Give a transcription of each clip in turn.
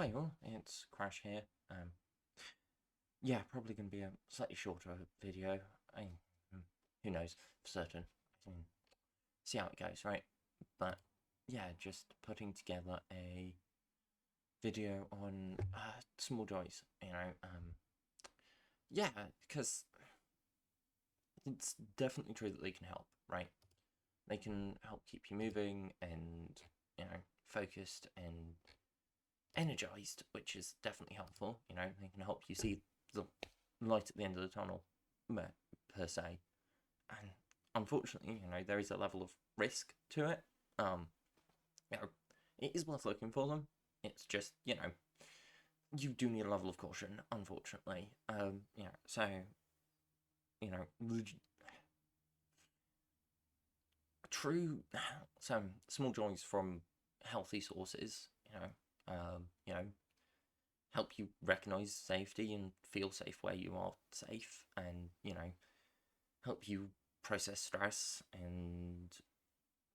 Hi all, it's Crash here. Yeah, probably going to be a slightly shorter video. I, who knows for certain. I can see how it goes, right? But yeah, just putting together a video on SmallJoys. Yeah, because it's definitely true that they can help, right? They can help keep you moving and focused and energized, which is definitely helpful. They can help you see the light at the end of the tunnel, per se. And unfortunately, there is a level of risk to it. You know, it is worth looking for them. It's just, you do need a level of caution, unfortunately. So, you know, true, some small joys from healthy sources, help you recognize safety and feel safe where you are safe, and help you process stress and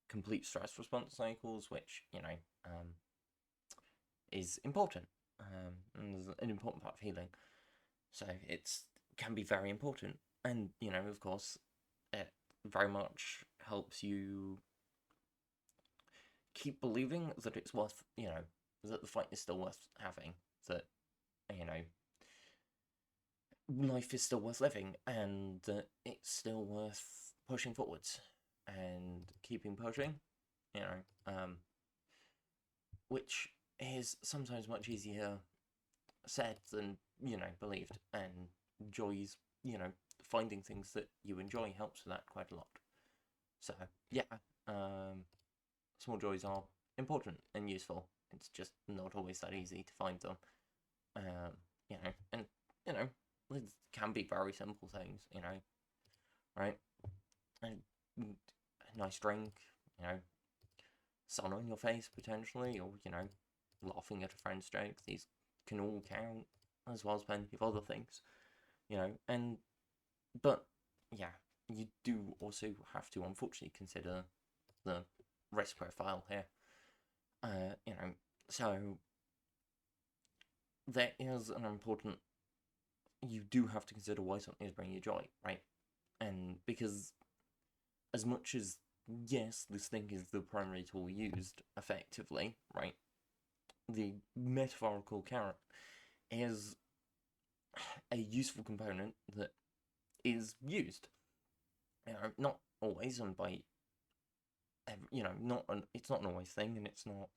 complete stress response cycles, which is important, and is an important part of healing. So it's can be very important, and of course, it very much helps you keep believing that it's worth, that the fight is still worth having, that you know life is still worth living, and that it's still worth pushing forwards and keeping pushing, you know, um, which is sometimes much easier said than, believed. And joys, finding things that you enjoy helps with that quite a lot. So, yeah, um, small joys are important and useful. It's just not always that easy to find them. And, it can be very simple things, right? And a nice drink, you know, sun on your face potentially, or laughing at a friend's joke. These can all count, as well as plenty of other things, And but yeah, you do also have to unfortunately consider the risk profile here. So there is an important. You do have to consider why something is bringing you joy, right? And because as much as yes, this thing is the primary tool used effectively, right? The metaphorical carrot is a useful component that is used. Not always, and by not it's not an always thing, and it's not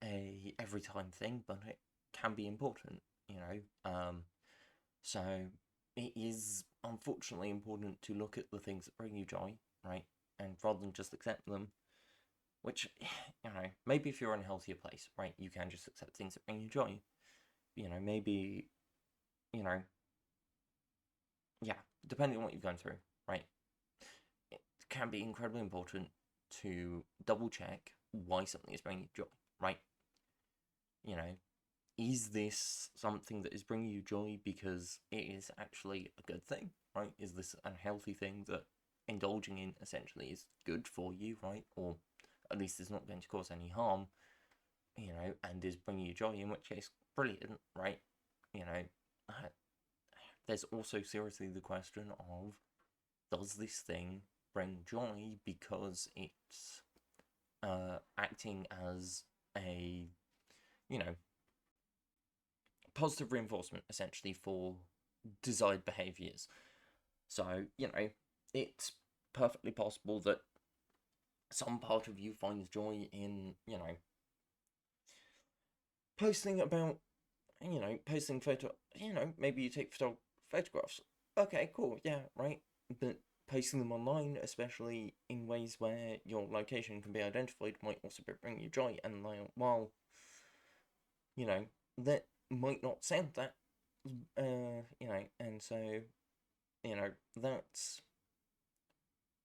a every time thing, but it can be important. So it is unfortunately important to look at the things that bring you joy, right? And rather than just accept them, which, maybe if you're in a healthier place, right, you can just accept things that bring you joy. Maybe, yeah, depending on what you've gone through, right, it can be incredibly important to double check why something is bringing you joy, right? Is this something that is bringing you joy because it is actually a good thing, right? Is this a healthy thing that indulging in essentially is good for you, right? Or at least is not going to cause any harm, and is bringing you joy, in which case, brilliant, right? Uh, there's also seriously the question of, does this thing bring joy because it's acting as a, positive reinforcement essentially for desired behaviors. So, it's perfectly possible that some part of you finds joy in, posting about, posting maybe you take photographs. Okay, cool, yeah, right. But posting them online, especially in ways where your location can be identified, might also bring you joy. And while, that might not sound that, and so, that's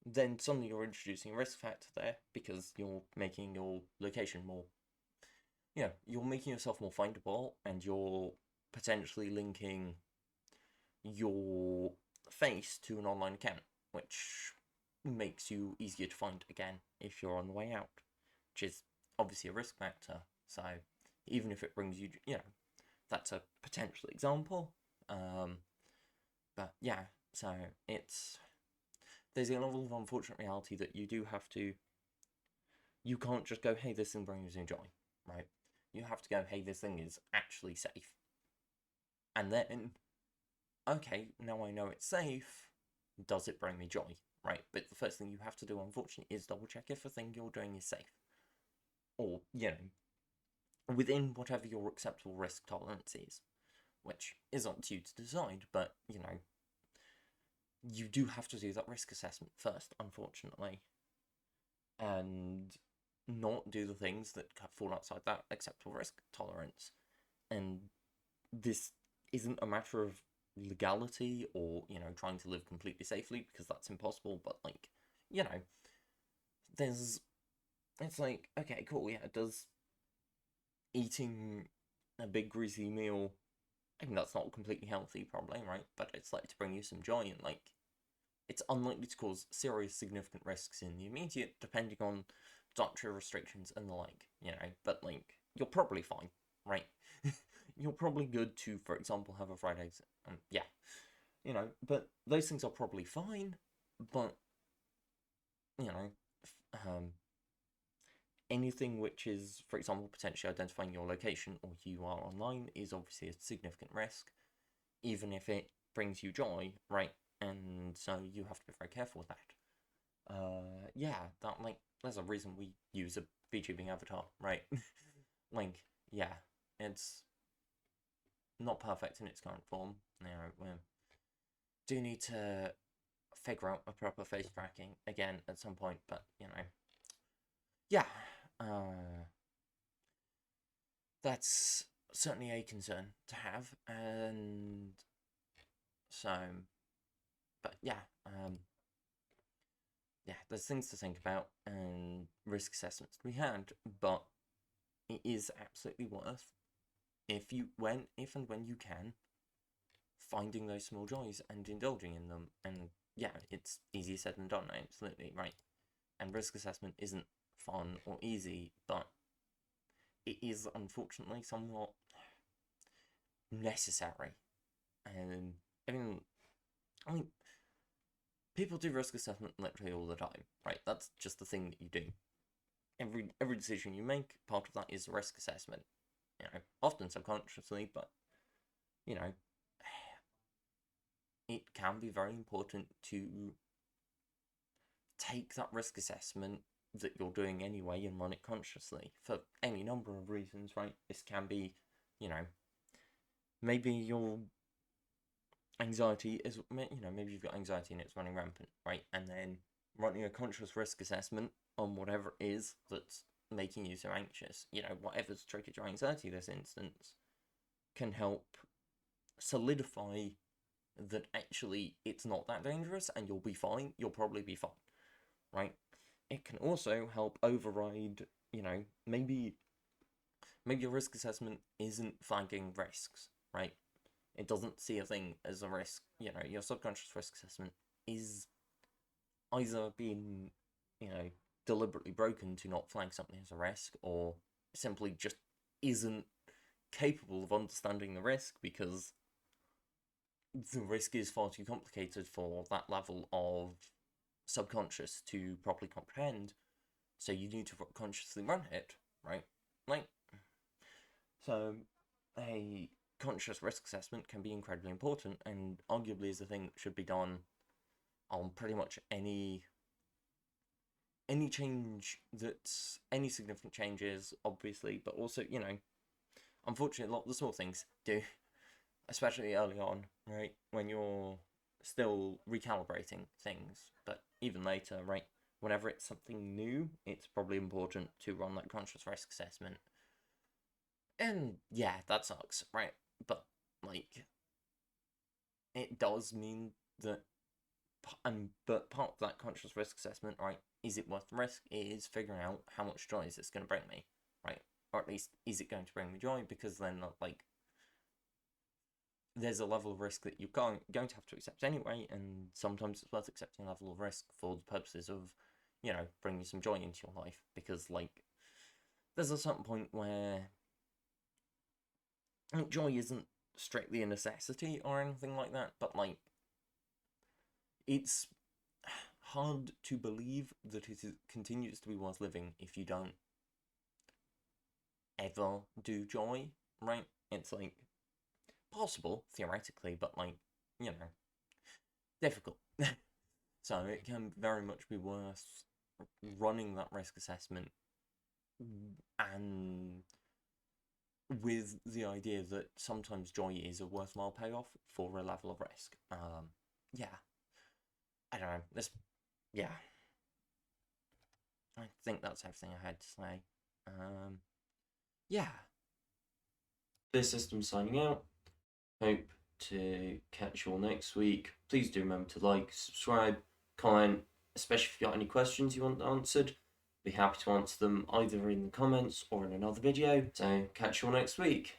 then suddenly you're introducing a risk factor there because you're making your location more, you're making yourself more findable, and you're potentially linking your face to an online account, which makes you easier to find again if you're on the way out, which is obviously a risk factor. So, even if it brings you, that's a potential example. But yeah, so there's a level of unfortunate reality that you do have to, you can't just go, hey, this thing brings me joy, right? You have to go, hey, this thing is actually safe. And then, okay, now I know it's safe, does it bring me joy, right? But the first thing you have to do, unfortunately, is double check if the thing you're doing is safe. Or, within whatever your acceptable risk tolerance is, which is up to you to decide, but, you do have to do that risk assessment first, unfortunately, and not do the things that fall outside that acceptable risk tolerance. And this isn't a matter of legality or, trying to live completely safely, because that's impossible, but, it's like, okay, cool, yeah, does eating a big greasy meal, I mean, that's not completely healthy, probably, right? But it's like to bring you some joy, and it's unlikely to cause serious significant risks in the immediate, depending on dietary restrictions and the like, but you're probably fine, right? You're probably good to, for example, have a fried eggs, yeah, but those things are probably fine, but, anything which is, for example, potentially identifying your location or who you are online is obviously a significant risk, even if it brings you joy, right? And so you have to be very careful with that. Yeah, there's a reason we use a VTubing avatar, right? Yeah, it's not perfect in its current form. We do need to figure out a proper face tracking again at some point, but, yeah, that's certainly a concern to have, and so, but yeah, there's things to think about and risk assessments to be had, but it is absolutely worth, if and when you can, finding those small joys and indulging in them. And yeah, it's easier said than done, absolutely, right? And risk assessment isn't fun or easy, but it is unfortunately somewhat necessary. And I mean, people do risk assessment literally all the time, right? That's just the thing that you do. Every decision you make, part of that is a risk assessment. Often subconsciously, but it can be very important to take that risk assessment that you're doing anyway and run it consciously for any number of reasons, right? This can be, maybe your anxiety is, maybe you've got anxiety and it's running rampant, right? And then running a conscious risk assessment on whatever it is that's making you so anxious, whatever's triggered your anxiety in this instance, can help solidify that actually it's not that dangerous and you'll be fine. You'll probably be fine, right? It can also help override, maybe your risk assessment isn't flagging risks, right? It doesn't see a thing as a risk. Your subconscious risk assessment is either being, deliberately broken to not flag something as a risk, or simply just isn't capable of understanding the risk because the risk is far too complicated for that level of subconscious to properly comprehend. So you need to consciously run it, right? So a conscious risk assessment can be incredibly important, and arguably is a thing that should be done on pretty much any change that's any significant changes, obviously, but also, unfortunately, a lot of the small things do, especially early on, right, when you're still recalibrating things. But even later, right, whenever it's something new, it's probably important to run that conscious risk assessment. And yeah, that sucks, right? But it does mean that, but part of that conscious risk assessment, right, is it worth the risk, is figuring out how much joy is this going to bring me, right? Or at least, is it going to bring me joy? Because then, there's a level of risk that you're going to have to accept anyway, and sometimes it's worth accepting a level of risk for the purposes of, bringing some joy into your life, because, there's a certain point where like, joy isn't strictly a necessity or anything like that, but like, it's hard to believe that it continues to be worth living if you don't ever do joy, right? It's like possible theoretically, but like, you know, difficult. So it can very much be worth running that risk assessment, and with the idea that sometimes joy is a worthwhile payoff for a level of risk. Yeah, I don't know. Yeah, I think that's everything I had to say. Yeah. This system signing out. Hope to catch you all next week. Please do remember to like, subscribe, comment, especially if you've got any questions you want answered. Be happy to answer them either in the comments or in another video. So catch you all next week.